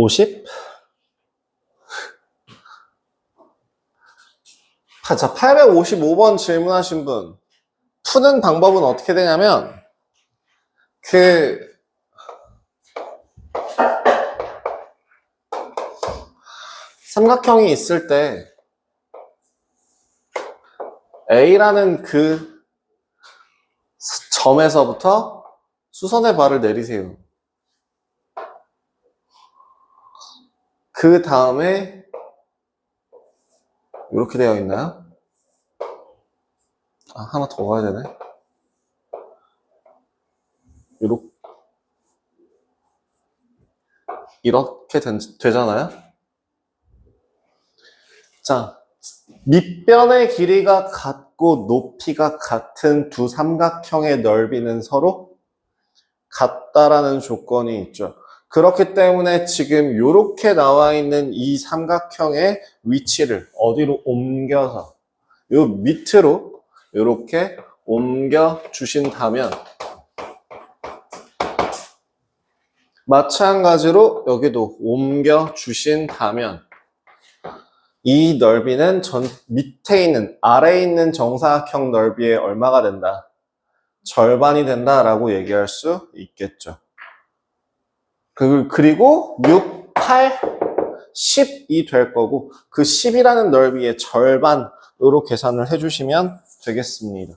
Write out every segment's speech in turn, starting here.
50? 자, 855번 질문하신 분. 푸는 방법은 어떻게 되냐면, 삼각형이 있을 때, A라는 그 점에서부터 수선의 발을 내리세요. 그 다음에, 이렇게 되어 있나요? 아, 하나 더 가야 되네. 이렇게 되잖아요? 자, 밑변의 길이가 같고 높이가 같은 두 삼각형의 넓이는 서로 같다라는 조건이 있죠. 그렇기 때문에 지금 이렇게 나와 있는 이 삼각형의 위치를 어디로 옮겨서 요 밑으로 이렇게 옮겨 주신다면 마찬가지로 여기도 옮겨 주신다면 이 넓이는 밑에 있는 아래에 있는 정사각형 넓이의 얼마가 된다? 절반이 된다라고 얘기할 수 있겠죠. 그리고 6, 8, 10이 될 거고 그 10이라는 넓이의 절반으로 계산을 해주시면 되겠습니다.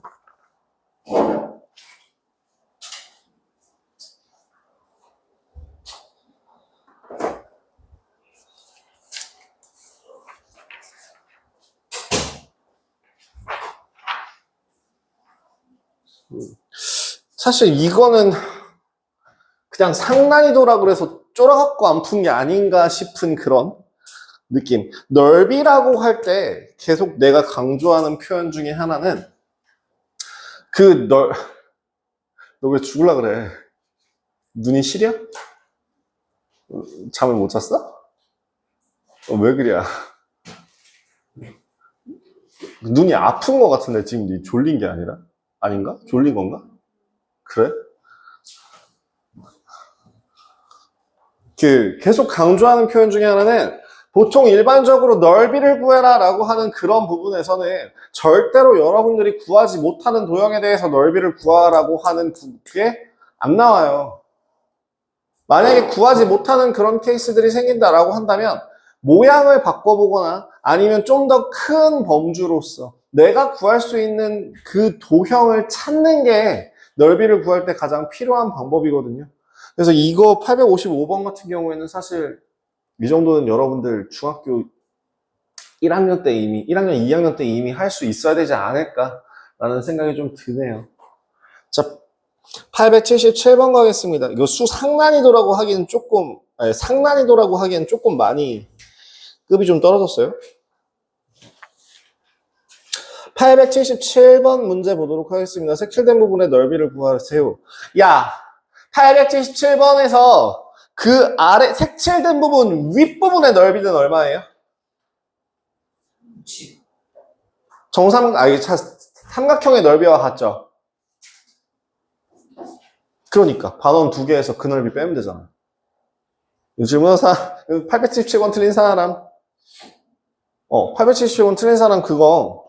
사실 이거는 그냥 상난이도라 그래서 쫄아갖고 안 푼 게 아닌가 싶은 그런 느낌. 넓이라고 할 때 계속 내가 강조하는 표현 중에 하나는 너 왜 죽을라 그래? 눈이 시려? 잠을 못 잤어? 왜 그래? 눈이 아픈 것 같은데 지금 네 졸린 게 아니라? 아닌가? 졸린 건가? 그래? 계속 강조하는 표현 중에 하나는 보통 일반적으로 넓이를 구해라 라고 하는 그런 부분에서는 절대로 여러분들이 구하지 못하는 도형에 대해서 넓이를 구하라고 하는 게 안 나와요. 만약에 구하지 못하는 그런 케이스들이 생긴다라고 한다면 모양을 바꿔보거나 아니면 좀 더 큰 범주로서 내가 구할 수 있는 그 도형을 찾는 게 넓이를 구할 때 가장 필요한 방법이거든요. 그래서 이거 855번 같은 경우에는 사실 이 정도는 여러분들 중학교 1학년 때 이미 1학년, 2학년 때 이미 할 수 있어야 되지 않을까라는 생각이 좀 드네요. 자, 877번 가겠습니다. 이거 수 상난이도라고 하기엔 조금 상난이도라고 하기엔 조금 많이 급이 좀 떨어졌어요. 877번 문제 보도록 하겠습니다. 색칠된 부분의 넓이를 구하세요. 야, 877번에서 그 아래 색칠된 부분 윗부분의 넓이는 얼마예요? 삼각형의 넓이와 같죠? 그러니까 반원 두 개에서 그 넓이 빼면 되잖아. 질문 877번 틀린 사람 877번 틀린 사람 그거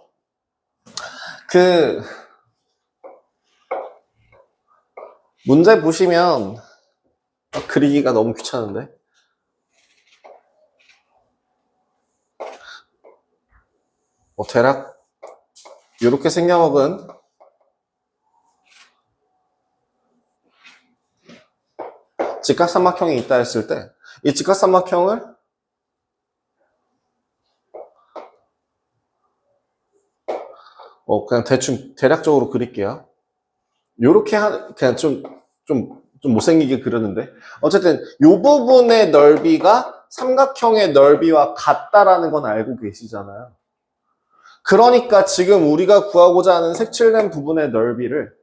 문제 보시면 그리기가 너무 귀찮은데 대략 이렇게 생겨먹은 직각삼각형이 있다 했을 때 이 직각삼각형을 그냥 대충 대략적으로 그릴게요. 요렇게 그냥 좀 못생기게 그렸는데 어쨌든 요 부분의 넓이가 삼각형의 넓이와 같다라는 건 알고 계시잖아요. 그러니까 지금 우리가 구하고자 하는 색칠된 부분의 넓이를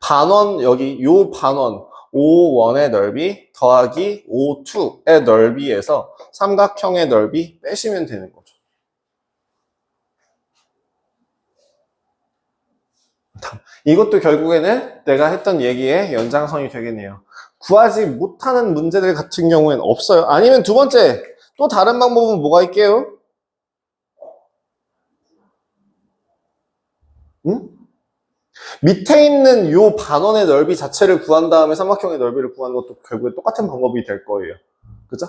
반원 여기 요 반원 O1의 넓이 더하기 O2의 넓이에서 삼각형의 넓이 빼시면 되는 거죠. 이것도 결국에는 내가 했던 얘기의 연장선이 되겠네요. 구하지 못하는 문제들 같은 경우에는 없어요. 아니면 두 번째, 또 다른 방법은 뭐가 있게요? 응? 밑에 있는 요 반원의 넓이 자체를 구한 다음에 삼각형의 넓이를 구하는 것도 결국에 똑같은 방법이 될 거예요. 그죠?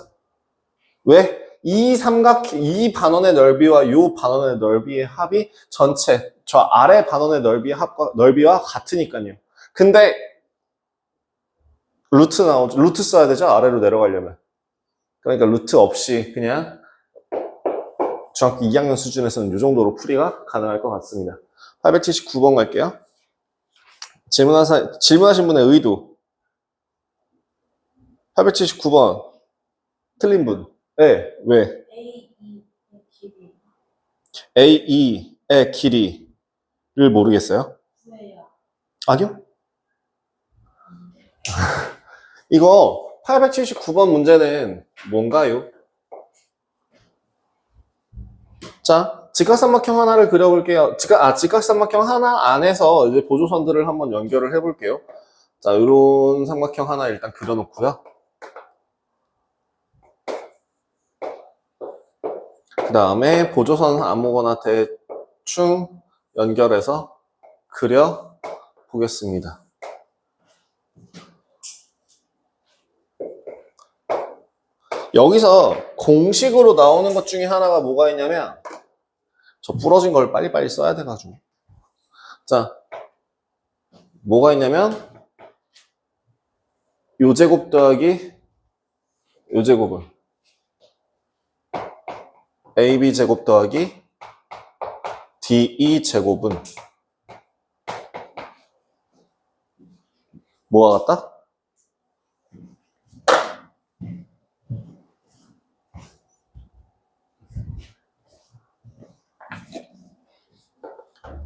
왜? 이 반원의 넓이와 요 반원의 넓이의 합이 전체 저 아래 반원의 넓이와 같으니까요. 근데 루트 써야 되죠? 아래로 내려가려면. 그러니까 루트 없이 그냥 중학교 2학년 수준에서는 이 정도로 풀이가 가능할 것 같습니다. 879번 갈게요. 질문하신 분의 의도. 879번. 틀린 분. 네, 왜? A2의 길이를 모르겠어요? 아니요? 이거 879번 문제는 뭔가요? 자, 직각삼각형 하나를 그려볼게요. 직각삼각형 하나 안에서 이제 보조선들을 한번 연결을 해볼게요. 자, 이런 삼각형 하나 일단 그려놓고요. 그 다음에 보조선 아무거나 대충 연결해서 그려 보겠습니다. 여기서 공식으로 나오는 것 중에 하나가 뭐가 있냐면 저 부러진 걸 빨리빨리 써야 돼가지고 자 뭐가 있냐면 요 제곱 더하기 요 제곱은 AB 제곱 더하기 DE 제곱은 뭐와 같다?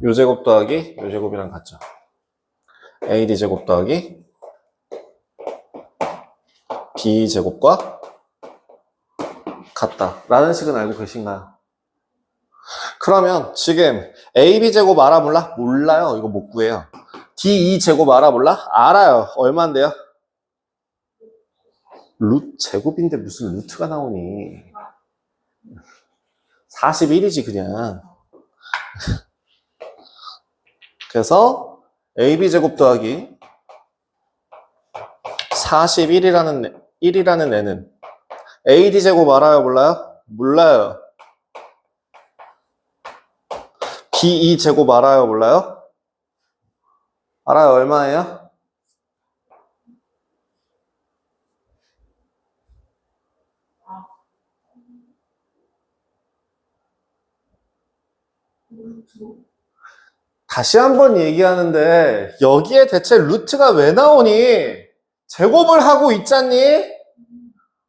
요 제곱 더하기 요 제곱이랑 같죠. AD 제곱 더하기 B 제곱과 같다 라는 식은 알고 계신가요? 그러면 지금 AB 제곱 알아 몰라? 몰라요. 이거 못 구해요. DE 제곱 알아 몰라? 알아요. 얼마인데요? 루트 제곱인데 무슨 루트가 나오니? 41이지 그냥. 그래서 AB 제곱 더하기 41이라는 1이라는 애는 AD 제곱 알아요? 몰라요? 몰라요. BE 제곱 알아요? 몰라요? 알아요. 얼마예요? 다시 한번 얘기하는데 여기에 대체 루트가 왜 나오니? 제곱을 하고 있잖니?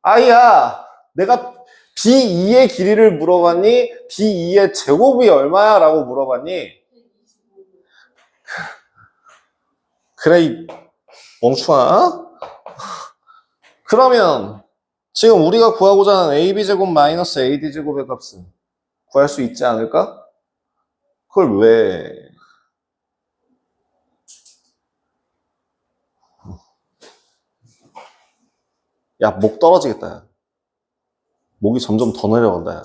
아이야, 내가 B2의 길이를 물어봤니? B2의 제곱이 얼마야? 라고 물어봤니? 그래, 이 멍충아. 그러면 지금 우리가 구하고자 하는 AB제곱 마이너스 AD제곱의 값은 구할 수 있지 않을까? 그걸 왜? 야, 목 떨어지겠다. 야. 목이 점점 더 내려간다. 야.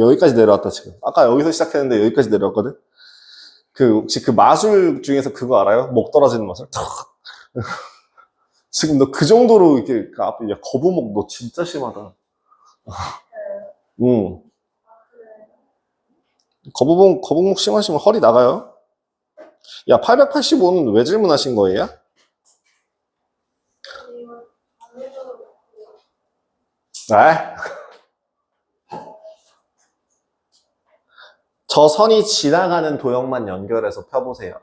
여기까지 내려왔다, 지금. 아까 여기서 시작했는데 여기까지 내려왔거든? 혹시 그 마술 중에서 그거 알아요? 목 떨어지는 마술? 지금 너 그 정도로 이렇게, 야, 거북목 너 진짜 심하다. 응. 거북목 심하시면 허리 나가요? 야, 885는 왜 질문하신 거예요? 아? 저 선이 지나가는 도형만 연결해서 펴보세요.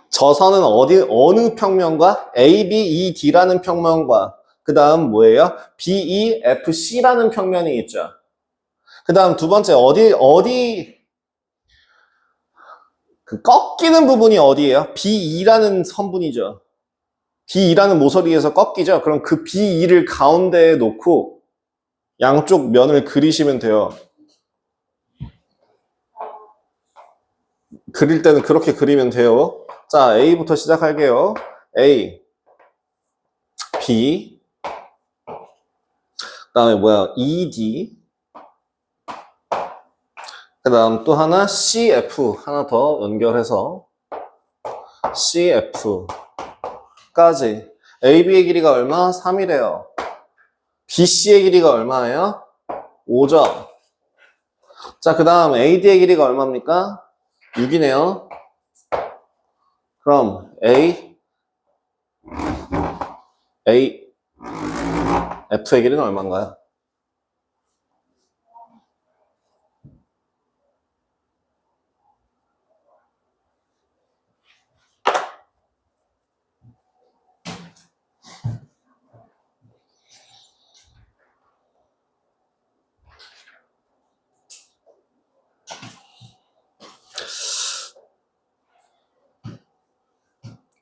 저 선은 어느 평면과 ABED라는 평면과 그 다음 뭐예요? BEFC라는 평면이 있죠. 그 다음 두 번째 그 꺾이는 부분이 어디예요? B2라는 선분이죠. B2라는 모서리에서 꺾이죠. 그럼 그 B2를 가운데에 놓고 양쪽 면을 그리시면 돼요. 그릴 때는 그렇게 그리면 돼요. 자, A부터 시작할게요. A, B, 그 다음에 뭐야, ED, 그 다음 또 하나 CF, 하나 더 연결해서 CF까지. AB의 길이가 얼마? 3이래요. BC의 길이가 얼마예요? 5죠. 자, 그 다음 AD의 길이가 얼마입니까? 6이네요. 그럼 F의 길이는 얼마인가요?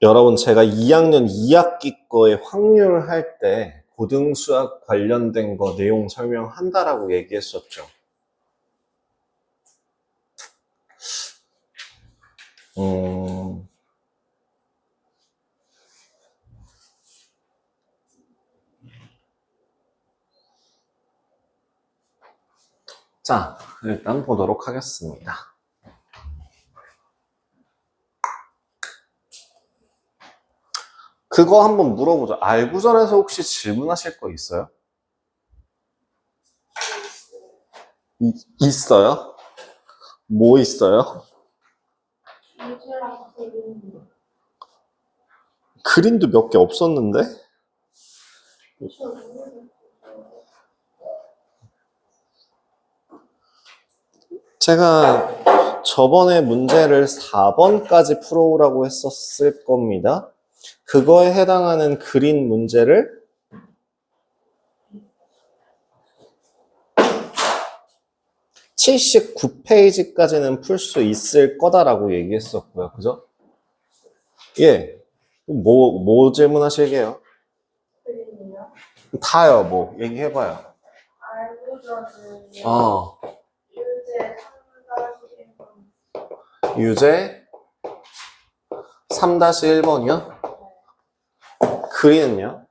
여러분, 제가 2학년 2학기 거에 확률 할 때 고등수학 관련된 거 내용 설명한다라고 얘기했었죠. 자, 일단 보도록 하겠습니다. 그거 한번 물어보죠. 알구전에서 혹시 질문하실 거 있어요? 있어요? 뭐 있어요? 그림도 몇 개 없었는데? 제가 저번에 문제를 4번까지 풀어오라고 했었을 겁니다. 그거에 해당하는 그린 문제를 79페이지까지는 풀 수 있을 거다라고 얘기했었고요. 그죠? 예. 뭐 질문하실게요? 그림이요? 다요, 뭐. 얘기해봐요. 알고전은요. 유제 유제 3-1번. 3-1번이요? 그리는요?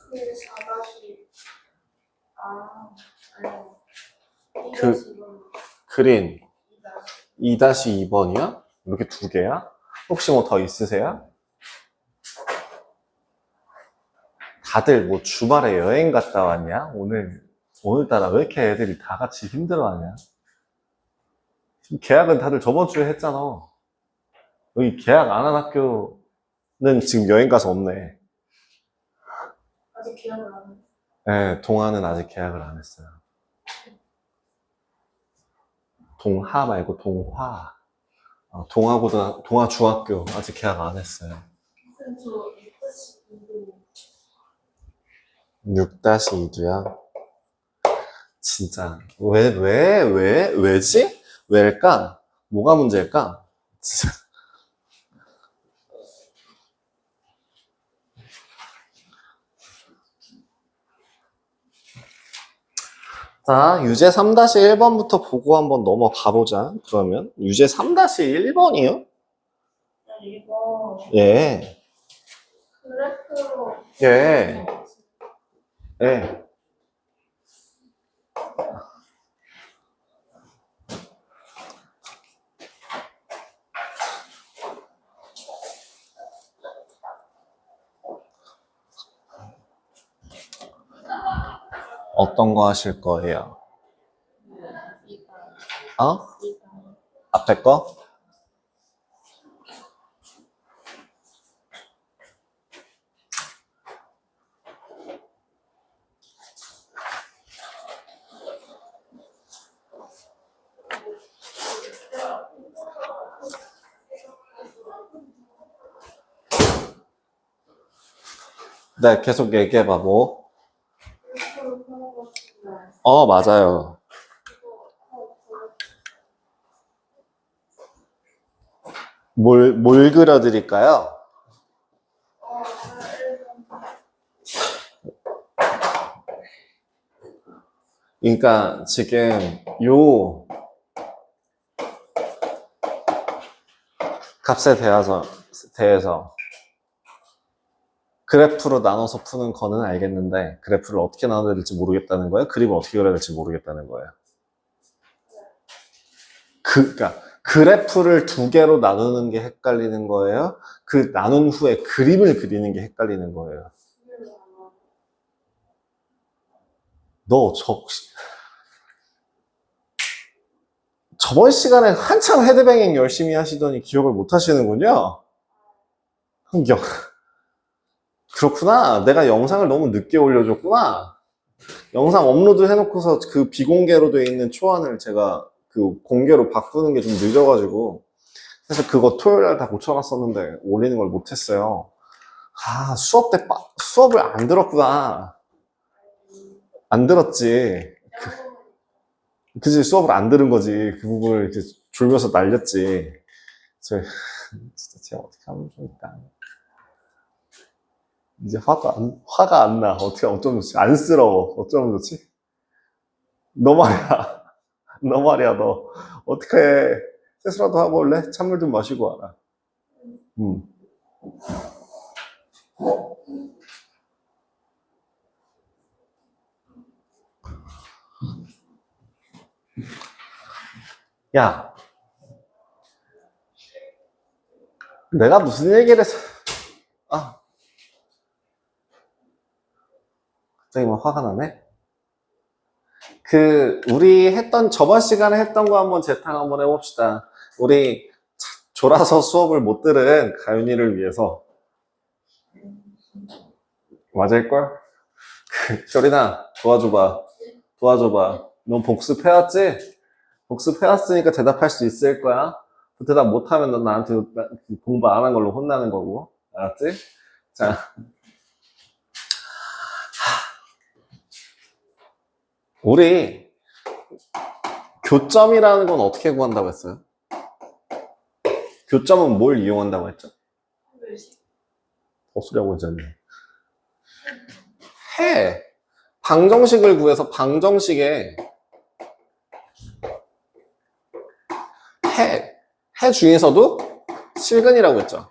그 4-2. 아니요. 그린 2-2번이요? 이렇게 두 개야? 혹시 뭐 더 있으세요? 다들 뭐 주말에 여행 갔다 왔냐? 오늘따라 왜 이렇게 애들이 다 같이 힘들어하냐? 계약은 다들 저번 주에 했잖아. 여기 계약 안 한 학교는 지금 여행 가서 없네. 아직 기억을 안 해요. 네, 동아는 아직 계약을 안 했어요. 동하 말고 동화. 동아 중학교 아직 계약 안 했어요. 저 6-2도야? 진짜 왜지? 왜일까? 뭐가 문제일까? 진짜. 자, 유제 3-1번부터 보고 한번 넘어가 보자. 그러면 유제 3-1번이요? 이거 예. 그래프로 예. 예. 어떤 거 하실 거예요? 어? 앞에 거? 네, 계속 얘기해봐, 뭐. 맞아요. 뭘 그려드릴까요? 그러니까 지금 요 값에 대해서 그래프로 나눠서 푸는 거는 알겠는데 그래프를 어떻게 나눠야 될지 모르겠다는 거예요? 그림을 어떻게 그려야 될지 모르겠다는 거예요. 그러니까 그래프를 두 개로 나누는 게 헷갈리는 거예요? 그 나눈 후에 그림을 그리는 게 헷갈리는 거예요. 너 저번 시간에 한참 헤드뱅잉 열심히 하시더니 기억을 못 하시는군요. 흥경. 그렇구나. 내가 영상을 너무 늦게 올려줬구나. 영상 업로드 해놓고서 그 비공개로 돼 있는 초안을 제가 그 공개로 바꾸는 게 좀 늦어가지고 그래서 그거 토요일날 다 고쳐놨었는데 올리는 걸 못했어요. 아, 수업을 안 들었구나. 안 들었지. 그치, 수업을 안 들은 거지. 그 부분을 이렇게 졸면서 날렸지. 진짜 제가 어떻게 하면 좋을까. 이제 화가 안 나. 어쩌면 좋지? 안쓰러워. 어쩌면 좋지? 너 말이야. 너 말이야, 너. 어떻게 해. 세수라도 하고 올래? 찬물 좀 마시고 와라. 야. 내가 무슨 얘기를 해서, 갑자기 막 화가 나네? 우리 저번 시간에 했던 거 한번 재탕 한번 해봅시다. 우리 졸아서 수업을 못 들은 가윤이를 위해서. 맞을걸? 쇼리나, 도와줘봐. 너 복습해왔지? 복습해왔으니까 대답할 수 있을 거야. 대답 못하면 넌 나한테 공부 안 한 걸로 혼나는 거고. 알았지? 자. 우리 교점이라는 건 어떻게 구한다고 했어요? 교점은 뭘 이용한다고 했죠? 헛소리하고 있잖아요. 방정식을 구해서 방정식에 해 중에서도 실근이라고 했죠.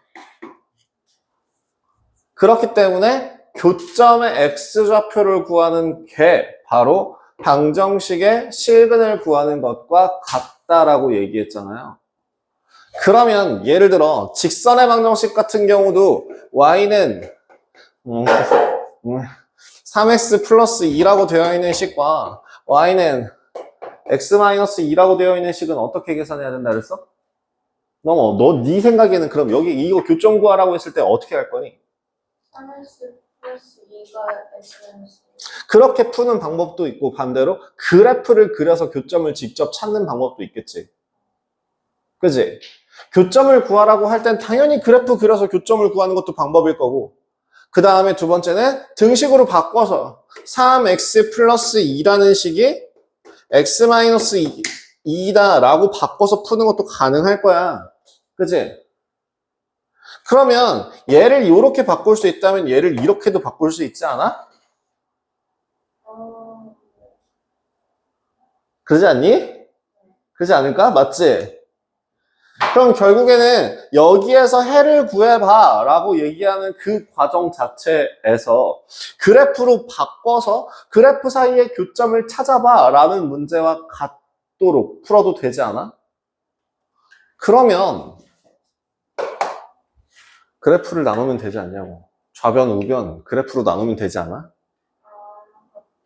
그렇기 때문에 교점의 x좌표를 구하는 게 바로 방정식의 실근을 구하는 것과 같다라고 얘기했잖아요. 그러면 예를 들어 직선의 방정식 같은 경우도 y는 3x 플러스 2라고 되어 있는 식과 y는 x-2라고 되어 있는 식은 어떻게 계산해야 된다 그랬어? 네 생각에는 그럼 여기 이거 교점 구하라고 했을 때 어떻게 할 거니? 3x 플러스 2가 x-2. 그렇게 푸는 방법도 있고 반대로 그래프를 그려서 교점을 직접 찾는 방법도 있겠지. 그지? 교점을 구하라고 할 땐 당연히 그래프 그려서 교점을 구하는 것도 방법일 거고 그 다음에 두 번째는 등식으로 바꿔서 3x 플러스 2라는 식이 x-2다 라고 바꿔서 푸는 것도 가능할 거야. 그치? 그러면 얘를 이렇게 바꿀 수 있다면 얘를 이렇게도 바꿀 수 있지 않아? 그러지 않니? 그러지 않을까? 맞지? 그럼 결국에는 여기에서 해를 구해봐 라고 얘기하는 그 과정 자체에서 그래프로 바꿔서 그래프 사이의 교점을 찾아봐 라는 문제와 같도록 풀어도 되지 않아? 그러면 그래프를 나누면 되지 않냐고. 좌변, 우변 그래프로 나누면 되지 않아?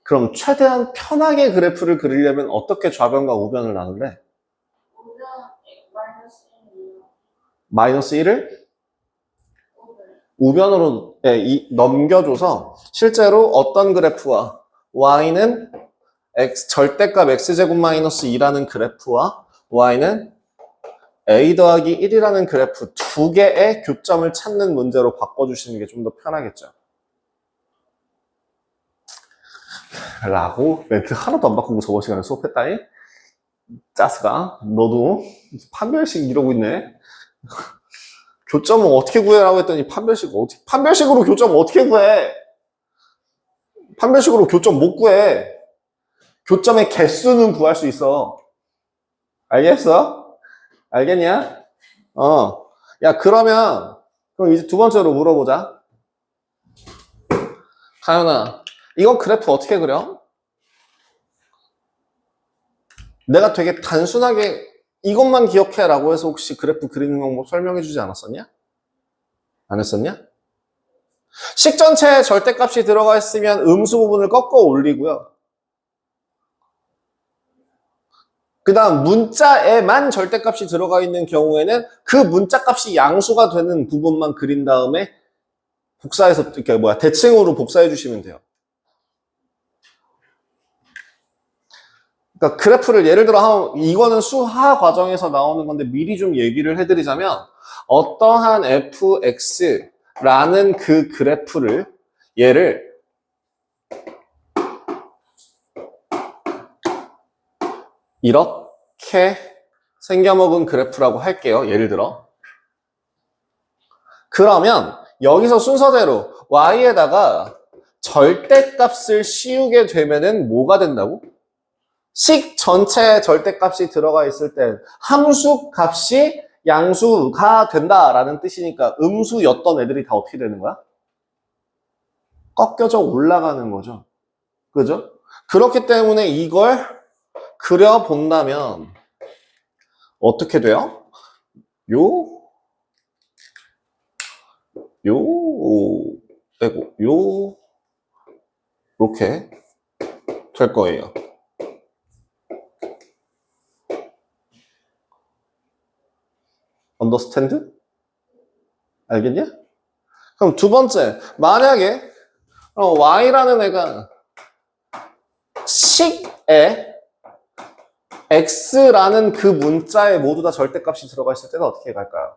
그럼 최대한 편하게 그래프를 그리려면 어떻게 좌변과 우변을 나눌래? 마이너스 1을 우변으로 넘겨줘서 실제로 어떤 그래프와 y는 절대값 x제곱 마이너스 2라는 그래프와 y는 a 더하기 1이라는 그래프 두 개의 교점을 찾는 문제로 바꿔주시는 게 좀 더 편하겠죠. 라고 멘트 하나도 안 바꾸고 저번 시간에 수업했다니? 짜스가 너도 판별식 이러고 있네. 교점은 어떻게 구해라고 했더니 판별식으로 교점 어떻게 구해? 판별식으로 교점 못 구해. 교점의 개수는 구할 수 있어. 알겠어? 알겠냐? 야, 그러면, 그럼 이제 두 번째로 물어보자. 가연아, 이거 그래프 어떻게 그려? 내가 되게 단순하게 이것만 기억해라고 해서 혹시 그래프 그리는 방법 설명해 주지 않았었냐? 안 했었냐? 식 전체에 절대값이 들어가 있으면 음수 부분을 꺾어 올리고요. 그 다음 문자에만 절대값이 들어가 있는 경우에는 그 문자값이 양수가 되는 부분만 그린 다음에 복사해서, 이렇게 대칭으로 복사해 주시면 돼요. 그러니까 그래프를 예를 들어 이거는 수하 과정에서 나오는 건데 미리 좀 얘기를 해드리자면 어떠한 fx라는 그 그래프를 얘를 이렇게 생겨먹은 그래프라고 할게요. 예를 들어. 그러면 여기서 순서대로 y에다가 절대값을 씌우게 되면은 뭐가 된다고? 식 전체에 절대값이 들어가 있을 때 함수 값이 양수가 된다라는 뜻이니까 음수였던 애들이 다 어떻게 되는 거야? 꺾여져 올라가는 거죠. 그죠? 그렇기 때문에 이걸 그려본다면 어떻게 돼요? 이렇게 될 거예요. understand? 알겠냐? 그럼 두 번째, 만약에 y라는 애가 식에 x라는 그 문자에 모두 다 절대값이 들어가 있을 때는 어떻게 갈까요?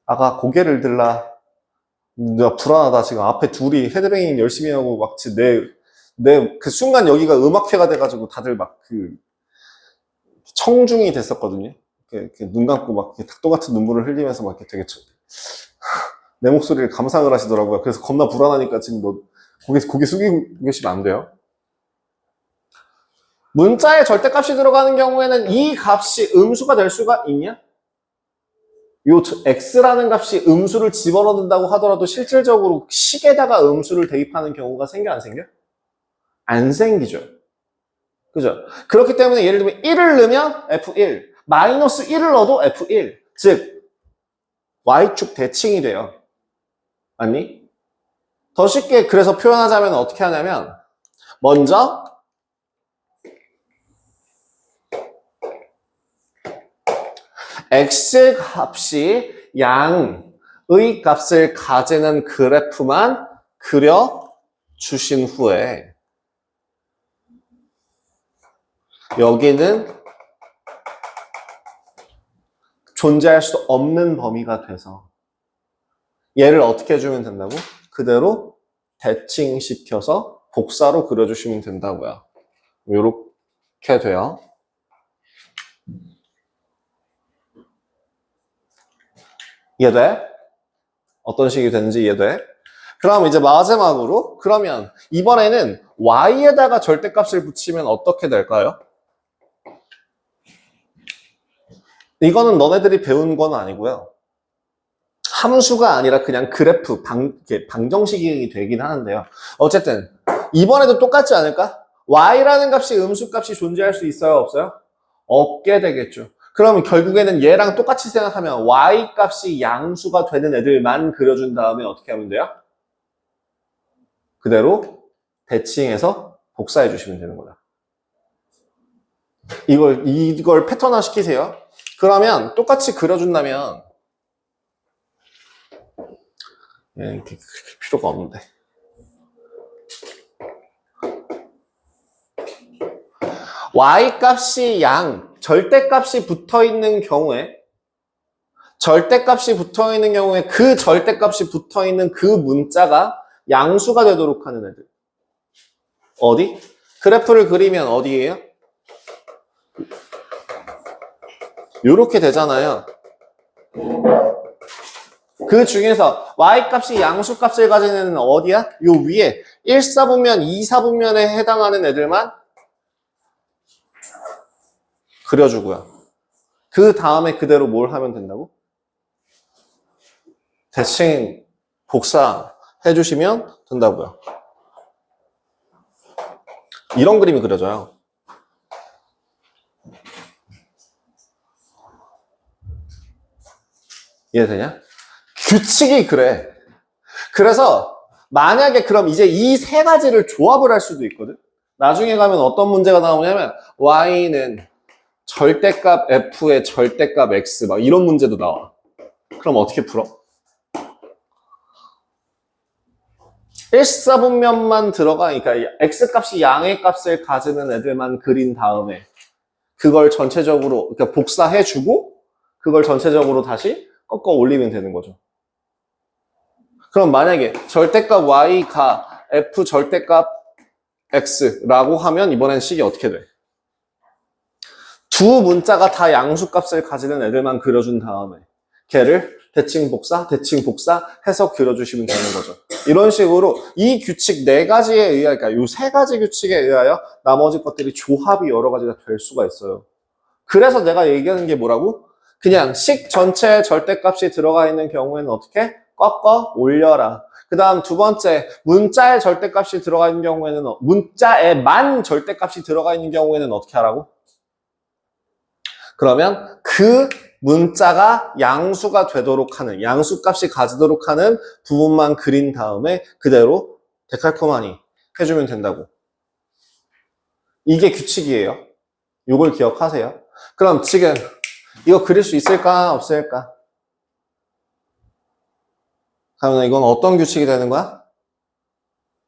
아까 고개를 들라. 내가 불안하다. 지금 앞에 둘이 헤드뱅잉 열심히 하고 막 내 그 순간 여기가 음악회가 돼가지고 다들 막 그 청중이 됐었거든요. 이렇게 눈 감고 막 닭도 같은 눈물을 흘리면서 막 이렇게 되게 내 목소리를 감상을 하시더라고요. 그래서 겁나 불안하니까 지금 고개 숙이고 계시면 안 돼요. 문자에 절대값이 들어가는 경우에는 이 값이 음수가 될 수가 있냐? 요 x라는 값이 음수를 집어넣는다고 하더라도 실질적으로 식에다가 음수를 대입하는 경우가 생겨 안 생겨? 안 생기죠. 그죠? 그렇기 때문에 예를 들면 1을 넣으면 F1, 마이너스 1을 넣어도 F1. 즉 Y축 대칭이 돼요. 맞니? 더 쉽게 그래서 표현하자면 어떻게 하냐면 먼저 x 값이 양의 값을 가지는 그래프만 그려주신 후에 여기는 존재할 수 없는 범위가 돼서 얘를 어떻게 해주면 된다고? 그대로 대칭시켜서 복사로 그려주시면 된다고요. 이렇게 돼요. 이해돼? 어떤 식이 되는지 이해돼? 그럼 이제 마지막으로 그러면 이번에는 y에다가 절대값을 붙이면 어떻게 될까요? 이거는 너네들이 배운 건 아니고요. 함수가 아니라 그냥 그래프, 방정식이 되긴 하는데요. 어쨌든 이번에도 똑같지 않을까? y라는 값이 음수값이 존재할 수 있어요? 없어요? 없게 되겠죠. 그러면 결국에는 얘랑 똑같이 생각하면 y 값이 양수가 되는 애들만 그려준 다음에 어떻게 하면 돼요? 그대로 대칭해서 복사해 주시면 되는 거다. 이걸 패턴화 시키세요. 그러면 똑같이 그려준다면 이렇게 필요가 없는데. y 값이 절대값이 붙어있는 경우에 그 절대값이 붙어있는 그 문자가 양수가 되도록 하는 애들. 어디? 그래프를 그리면 어디예요? 요렇게 되잖아요. 그 중에서 y값이 양수값을 가진 애는 어디야? 요 위에 1사분면, 2사분면에 해당하는 애들만 그려주고요. 그 다음에 그대로 뭘 하면 된다고? 대칭 복사 해주시면 된다고요. 이런 그림이 그려져요. 이해되냐? 규칙이 그래. 그래서 만약에 그럼 이제 이 세 가지를 조합을 할 수도 있거든. 나중에 가면 어떤 문제가 나오냐면 y는 절대값 f의 절대값 x 막 이런 문제도 나와. 그럼 어떻게 풀어? 1사분면만 들어가니까 x값이 양의 값을 가지는 애들만 그린 다음에 그걸 전체적으로 그러니까 복사해주고 그걸 전체적으로 다시 꺾어 올리면 되는 거죠. 그럼 만약에 절대값 y가 f 절대값 x라고 하면 이번엔 식이 어떻게 돼? 두 문자가 다 양수값을 가지는 애들만 그려준 다음에 걔를 대칭 복사 해서 그려주시면 되는 거죠. 이런 식으로 이 규칙 네 가지에 의하여, 그러니까 이 세 가지 규칙에 의하여 나머지 것들이 조합이 여러 가지가 될 수가 있어요. 그래서 내가 얘기하는 게 뭐라고? 그냥 식 전체에 절대값이 들어가 있는 경우에는 어떻게? 꺾어 올려라. 그 다음 두 번째, 문자에 절대값이 들어가 있는 경우에는, 문자에만 절대값이 들어가 있는 경우에는 어떻게 하라고? 그러면 그 문자가 양수가 되도록 하는, 양수값이 가지도록 하는 부분만 그린 다음에 그대로 데칼코마니 해주면 된다고. 이게 규칙이에요. 이걸 기억하세요. 그럼 지금 이거 그릴 수 있을까? 없을까? 그러면 이건 어떤 규칙이 되는 거야?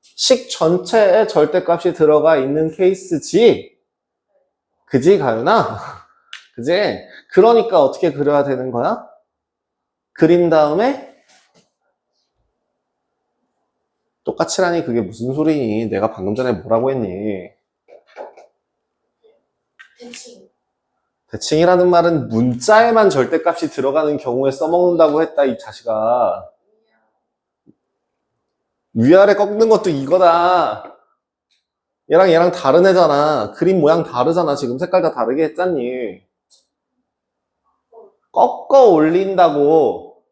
식 전체에 절대값이 들어가 있는 케이스지. 그지, 가윤아? 그지? 그러니까 어떻게 그려야 되는 거야? 그린 다음에 똑같이라니 그게 무슨 소리니? 내가 방금 전에 뭐라고 했니? 대칭. 대칭이라는 말은 문자에만 절대값이 들어가는 경우에 써먹는다고 했다, 이 자식아. 위아래 꺾는 것도 이거다. 얘랑 다른 애잖아. 그림 모양 다르잖아. 지금 색깔 다 다르게 했잖니. 꺾어 올린다고.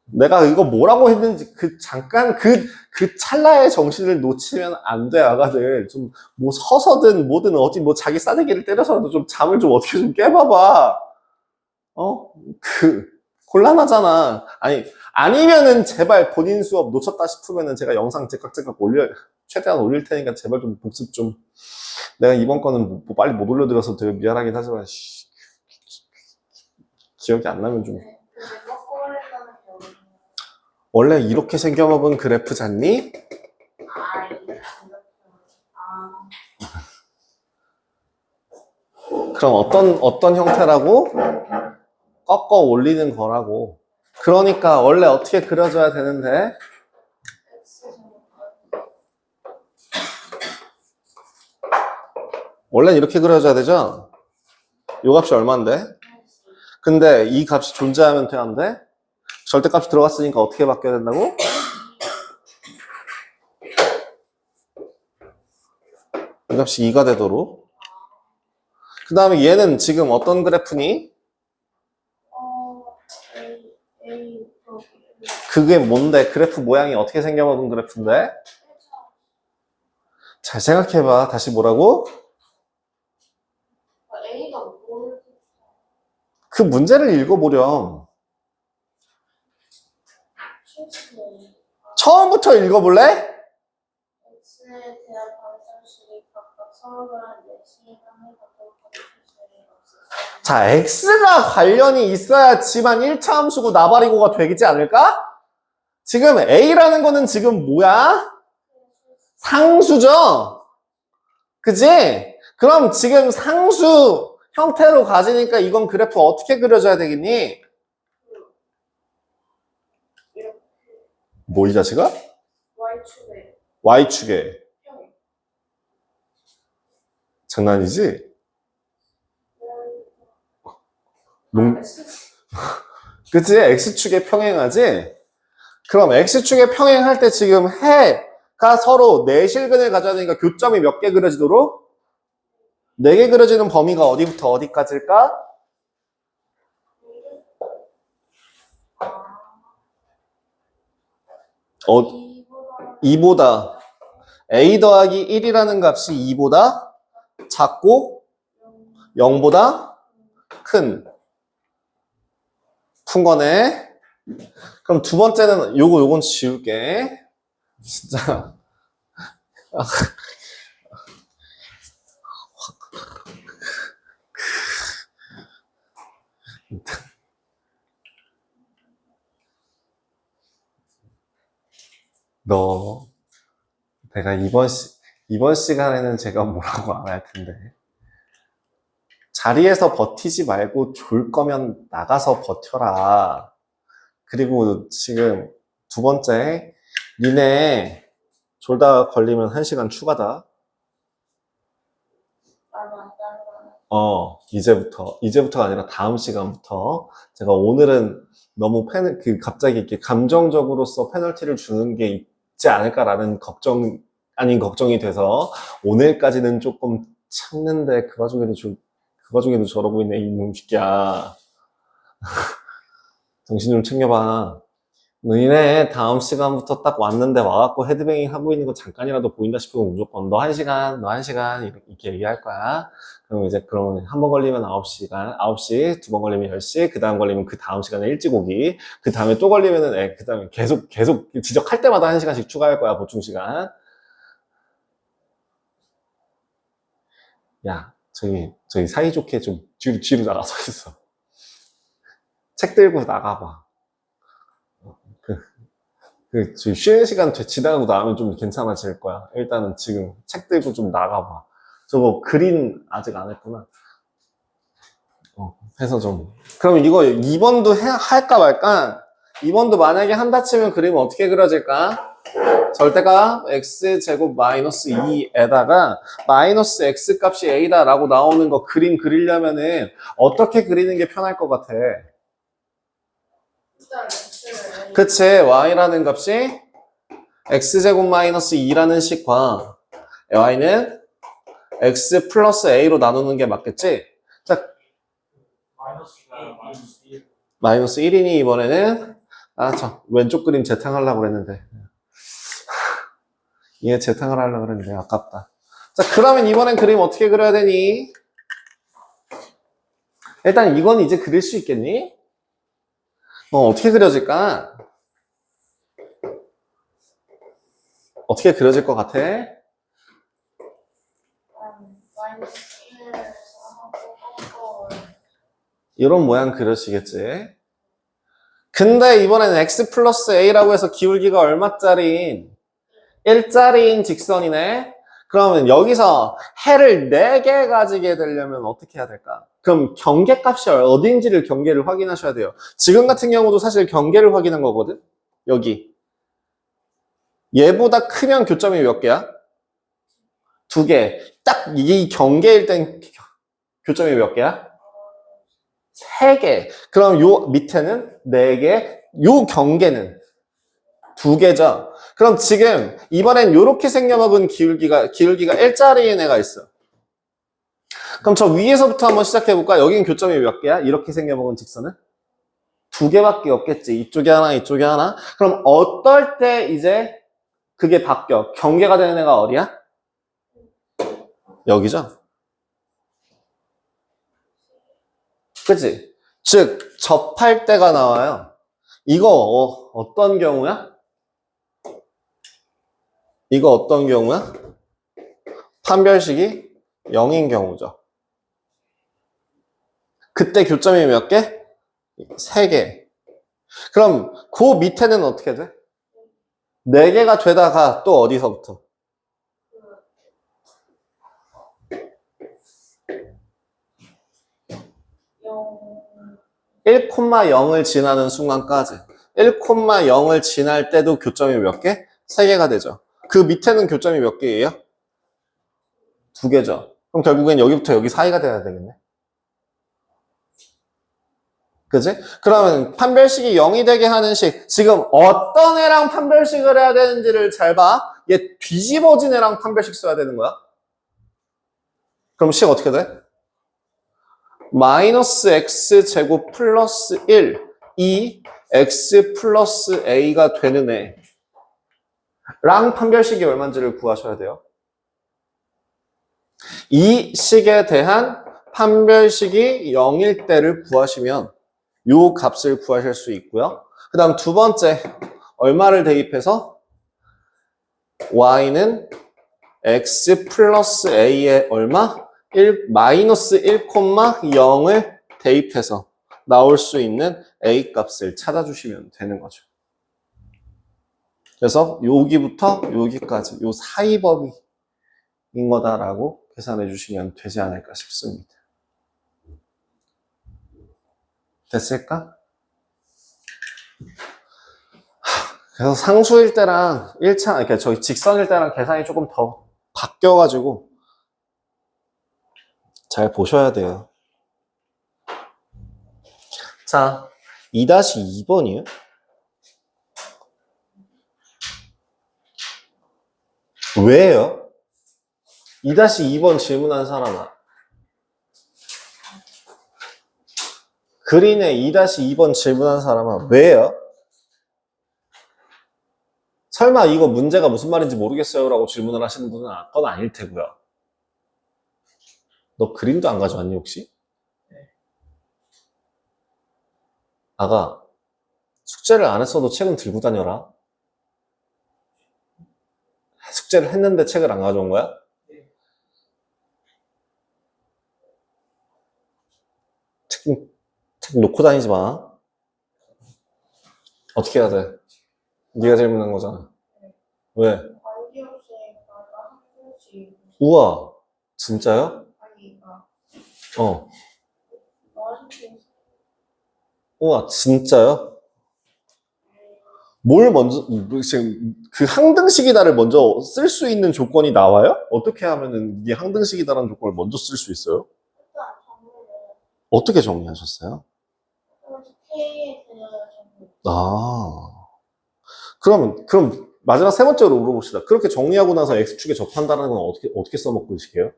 내가 이거 뭐라고 했는지 잠깐 그 찰나의 정신을 놓치면 안 돼, 아가들. 좀 뭐 서서든 뭐든 어디 뭐 자기 싸대기를 때려서라도 좀 잠을 좀 어떻게 좀 깨봐봐. 곤란하잖아. 아니면은 제발 본인 수업 놓쳤다 싶으면은 제가 영상 제깍제깍 최대한 올릴 테니까 제발 좀 복습 좀. 내가 이번 거는 뭐 빨리 못 올려드려서 되게 미안하긴 하지만, 기억이 안 나면 좀. 네. 근데 거꾸로는 여기. 원래 이렇게 생겨먹은 그래프 잤니? 아, 이렇게. 아, 그럼 어떤 형태라고? 꺾어 올리는 거라고. 그러니까 원래 어떻게 그려줘야 되는데? 원래는 이렇게 그려줘야 되죠? 요 값이 얼마인데? 근데 이 값이 존재하면 돼, 안 돼? 절대값이 들어갔으니까 어떻게 바뀌어야 된다고? 이 값이 2가 되도록. 그 다음에 얘는 지금 어떤 그래프니? A, 그게 뭔데? 그래프 모양이 어떻게 생겨먹은 그래프인데? 잘 생각해봐. 다시 뭐라고? A가 뭘? 그 문제를 읽어보렴. 처음부터 읽어볼래? X에 대한 방정식이 각각 서로 다른 내시의 항을 갖도록 하는 실수를 없애서. 자, x가 관련이 있어야지만 1차 함수고 나발이고가 되지 않을까? 지금 a라는 거는 지금 뭐야? 상수죠? 그지? 그럼 지금 상수 형태로 가지니까 이건 그래프 어떻게 그려줘야 되겠니? 뭐 이 자식아? Y축에 y축에. 평. 장난이지? 그치? X축에 평행하지? 그럼 X축에 평행할 때 지금 해가 서로 내실근을 가져야 되니까 교점이 몇 개 그려지도록? 4개 그려지는 범위가 어디부터 어디까지일까? 이보다 2보다 A 더하기 1이라는 값이 2보다 작고 0보다 큰 거네. 그럼 두 번째는 요건 지울게. 진짜. 너, 내가 이번 시간에는 제가 뭐라고 안 할 텐데. 자리에서 버티지 말고 졸 거면 나가서 버텨라. 그리고 지금 두 번째, 니네 졸다가 걸리면 1시간 추가다. 나도 안 따라. 이제부터가 아니라 다음 시간부터. 제가 오늘은 너무 갑자기 이렇게 감정적으로서 페널티를 주는 게 있지 않을까라는 아닌 걱정이 돼서 오늘까지는 조금 참는데 그 와중에도 저러 보이네, 이놈 새끼야. 정신 좀 챙겨봐. 너희네 다음 시간부터 딱 왔는데 와갖고 헤드뱅잉 하고 있는 거 잠깐이라도 보인다 싶으면 무조건 너 1시간 이렇게 얘기할 거야. 그러면 한 번 걸리면 9시간, 9시, 두 번 걸리면 10시, 그 다음 걸리면 그 다음 시간에 일찍 오기, 그 다음에 또 걸리면은 그 다음에 계속 지적할 때마다 1시간씩 추가할 거야, 보충 시간. 야, 저희 사이좋게 좀 뒤로 나가서 있어. 책 들고 나가봐. 저희 쉬는 시간 지나가고 나면 좀 괜찮아질 거야. 일단은 지금 책 들고 좀 나가봐. 저거 그린 아직 안 했구나. 해서 좀. 그럼 이거 2번도 할까 말까? 2번도 만약에 한다 치면 그림 어떻게 그려질까? 절대값 x제곱 마이너스 2에다가 마이너스 x 값이 a다 라고 나오는 거 그림 그리려면은 어떻게 그리는 게 편할 것 같아? 일단 X를 그치, y라는 값이 x제곱 마이너스 2라는 식과 y는 x 플러스 a로 나누는 게 맞겠지? 자, 마이너스 1이니 이번에는 왼쪽 그림 재탕하려고 그랬는데 얘 재탕을 하려고 그랬는데 아깝다. 자, 그러면 이번엔 그림 어떻게 그려야 되니? 일단 이건 이제 그릴 수 있겠니? 어떻게 그려질까? 어떻게 그려질 것 같아? 마이너스 1에서 하고 이런 모양 그려지겠지? 근데 이번에는 x 플러스 a라고 해서 기울기가 얼마짜리인? 1짜리인 직선이네? 그러면 여기서 해를 4개 가지게 되려면 어떻게 해야 될까? 그럼 경계값이 어딘지를 경계를 확인하셔야 돼요. 지금 같은 경우도 사실 경계를 확인한 거거든? 여기. 얘보다 크면 교점이 몇 개야? 2개. 딱 이 경계일 땐 교점이 몇 개야? 3개. 그럼 요 밑에는 4개. 요 경계는 2개죠. 그럼 지금 이번엔 요렇게 생겨먹은 기울기가 1짜리인 애가 있어. 그럼 저 위에서부터 한번 시작해볼까? 여긴 교점이 몇 개야? 이렇게 생겨먹은 직선은? 2개밖에 없겠지. 이쪽에 하나, 이쪽에 하나. 그럼 어떨 때 이제 그게 바뀌어? 경계가 되는 애가 어디야? 여기죠. 그치? 즉 접할 때가 나와요. 이거 어떤 경우야? 이거 어떤 경우야? 판별식이 0인 경우죠. 그때 교점이 몇 개? 3개. 그럼 그 밑에는 어떻게 돼? 4개가 되다가 또 어디서부터? 1,0을 지나는 순간까지. 1,0을 지날 때도 교점이 몇 개? 3개가 되죠. 그 밑에는 교점이 몇 개예요? 2개죠. 그럼 결국엔 여기부터 여기 사이가 돼야 되겠네. 그지? 그러면 판별식이 0이 되게 하는 식. 지금 어떤 애랑 판별식을 해야 되는지를 잘 봐. 얘 뒤집어진 애랑 판별식 써야 되는 거야. 그럼 식 어떻게 돼? 마이너스 x 제곱 플러스 1, 2, x 플러스 a가 되는 애랑 판별식이 얼마인지를 구하셔야 돼요. 이 식에 대한 판별식이 0일 때를 구하시면 요 값을 구하실 수 있고요. 그 다음 두 번째, 얼마를 대입해서 y는 x 플러스 a에 얼마? 마이너스 1,0을 대입해서 나올 수 있는 a 값을 찾아주시면 되는 거죠. 그래서 여기부터 여기까지 요 사이 범위인 거다라고 계산해 주시면 되지 않을까 싶습니다. 됐을까? 그래서 상수일 때랑 1차, 그러니까 저희 직선일 때랑 계산이 조금 더 바뀌어가지고 잘 보셔야 돼요. 자, 2-2번이요? 왜요? 2-2번 질문한 사람아. 그린에 2-2번 질문한 사람아. 왜요? 설마 이거 문제가 무슨 말인지 모르겠어요 라고 질문을 하시는 분은 그건 아닐 테고요. 너 그림도 안 가져왔니 혹시? 아가, 숙제를 안 했어도 책은 들고 다녀라. 숙제를 했는데 책을 안 가져온 거야? 책 놓고 다니지 마. 어떻게 해야 돼? 네가 질문한 거잖아. 왜? 관계없이니까 한국식 우와, 진짜요? 아니가 어. 너한테 우와, 진짜요? 뭘 먼저, 지금 그 항등식이다를 먼저 쓸 수 있는 조건이 나와요? 어떻게 하면은 이게 항등식이다라는 조건을 먼저 쓸 수 있어요? 일단 정리를 어떻게 정리하셨어요? K에 대한 정리 아. 그럼 마지막 세 번째로 물어봅시다. 그렇게 정리하고 나서 X축에 접한다는 건 어떻게 써먹고 계시게요?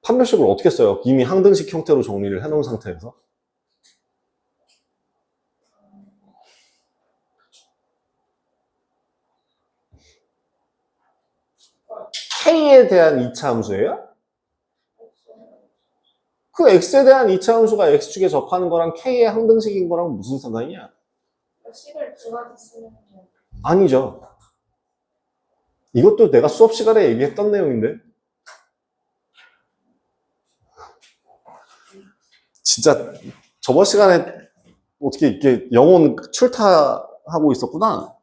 판별식을 어떻게 써요? 이미 항등식 형태로 정리를 해놓은 상태에서. K에 대한 2차 함수예요? 그 X에 대한 2차 함수가 X축에 접하는 거랑 K의 항등식인 거랑 무슨 상관이냐? 식을 두 가지 쓰는 거 아니죠. 이것도 내가 수업 시간에 얘기했던 내용인데. 진짜 저번 시간에 어떻게 이렇게 영혼 출타하고 있었구나.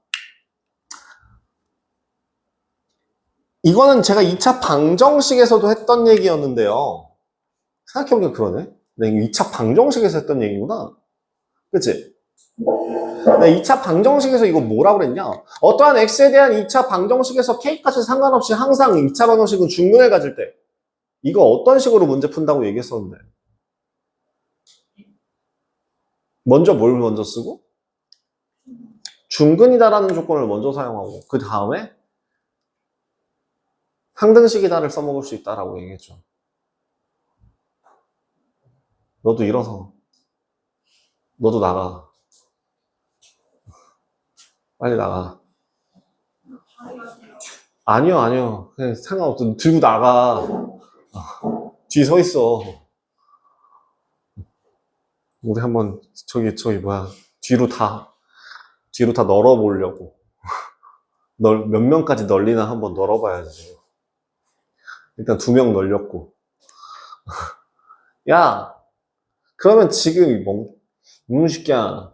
이거는 제가 2차 방정식에서도 했던 얘기였는데요. 생각해보니까 그러네. 네, 2차 방정식에서 했던 얘기구나. 그치? 네, 2차 방정식에서 이거 뭐라고 그랬냐? 어떠한 x에 대한 2차 방정식에서 k값에 상관없이 항상 2차 방정식은 중근을 가질 때 이거 어떤 식으로 문제 푼다고 얘기했었는데 먼저 뭘 먼저 쓰고? 중근이다라는 조건을 먼저 사용하고 그 다음에 항등식이다를 써먹을 수 있다라고 얘기했죠. 너도 일어서. 너도 나가. 빨리 나가. 아니요. 그냥 상관없어. 들고 나가. 뒤에 서 있어. 우리 한번 저기 뭐야 뒤로 다 널어보려고. 몇 명까지 널리나 한번 널어봐야지. 일단 2명 널렸고. 야, 그러면 지금 이놈 새끼야.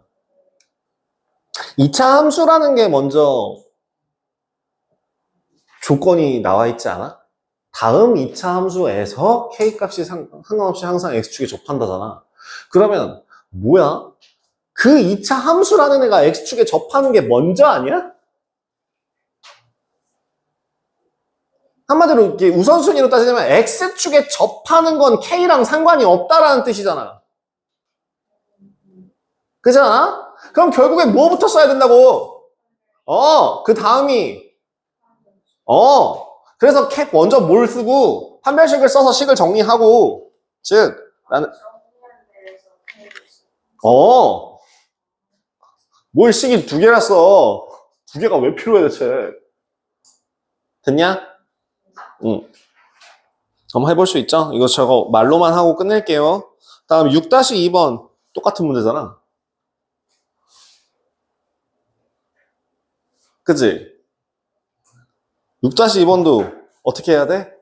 2차 함수라는 게 먼저 조건이 나와 있지 않아? 다음 2차 함수에서 K값이 상관없이 항상 X축에 접한다잖아. 그러면 뭐야? 그 2차 함수라는 애가 X축에 접하는 게 먼저 아니야? 한마디로 이렇게 우선순위로 따지자면 X축에 접하는 건 K랑 상관이 없다라는 뜻이잖아. 그렇지 않아? 그럼 결국엔 뭐부터 써야 된다고? 그 다음이 그래서 캡 먼저 뭘 쓰고 판별식을 써서 식을 정리하고 즉 나는 뭘 식이 두 개나 써. 두 개가 왜 필요해 대체. 됐냐? 응. 한번 해볼 수 있죠? 이거 저거 말로만 하고 끝낼게요. 다음 6-2번 똑같은 문제잖아. 그치? 6-2번도 어떻게 해야 돼?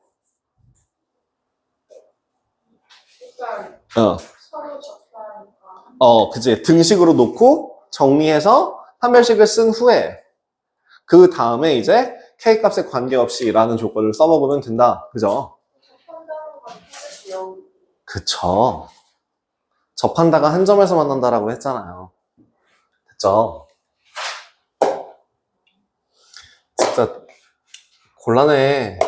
일단 어. 서로 접하니까 그치. 등식으로 놓고 정리해서 판별식을 쓴 후에 그 다음에 이제 K값에 관계없이 라는 조건을 써먹으면 된다. 그죠? 접한다는 건 틀렸지 여기. 그쵸. 접한다가 한 점에서 만난다라고 했잖아요. 됐죠? 진짜 곤란해.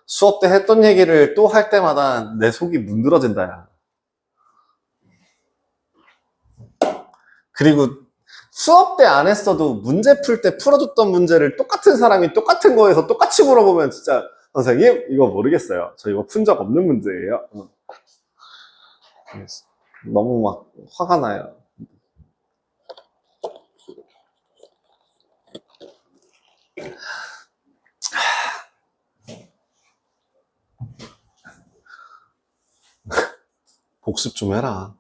수업 때 했던 얘기를 또 할 때마다 내 속이 문드러진다, 야. 그리고 수업 때 안 했어도 문제 풀 때 풀어줬던 문제를 똑같은 사람이 똑같은 거에서 똑같이 물어보면 진짜 선생님 이거 모르겠어요. 저 이거 푼 적 없는 문제예요. 너무 막 화가 나요. 복습 좀 해라.